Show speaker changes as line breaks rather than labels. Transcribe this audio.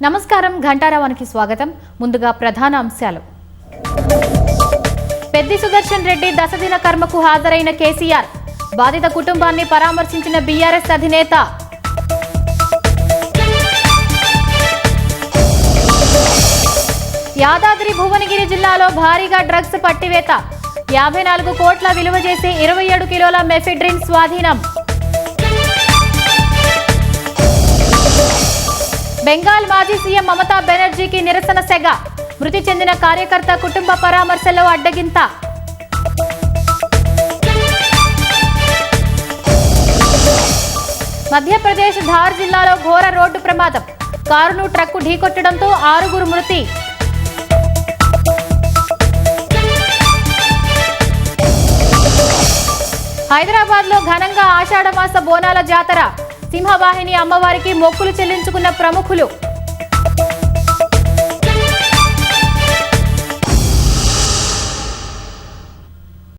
నమస్కారం, ఘంటారావానికి స్వాగతం. ముందుగా ప్రధాన అంశాలు. పెద్ది సుదర్శన్ రెడ్డి దశదిన కర్మకు హాజరైన కేసీఆర్, బాధిత కుటుంబాన్ని పరామర్శించిన బీఆర్ఎస్ అధినేత. యాదాద్రి భువనగిరి జిల్లాలో భారీగా డ్రగ్స్ పట్టివేత, 54 కోట్ల విలువ చేసే 27 కిలోల మెఫెడ్రిన్ స్వాధీనం. బెంగాల్ మాజీ సీఎం మమతా బెనర్జీకి నిరసన సెగ, మృతి చెందిన కార్యకర్త కుటుంబ పరామర్శలో అడ్డగింత. మధ్యప్రదేశ్ ధార్ జిల్లాలో ఘోర రోడ్డు ప్రమాదం, కారును ట్రక్కు ఢీకొట్టడంతో 6 మృతి. హైదరాబాద్ లో ఘనంగా ఆషాఢమాస బోనాల జాతర, సింహవాహిని అమ్మవారికి మొక్కులు చెల్లించుకున్న ప్రముఖులు.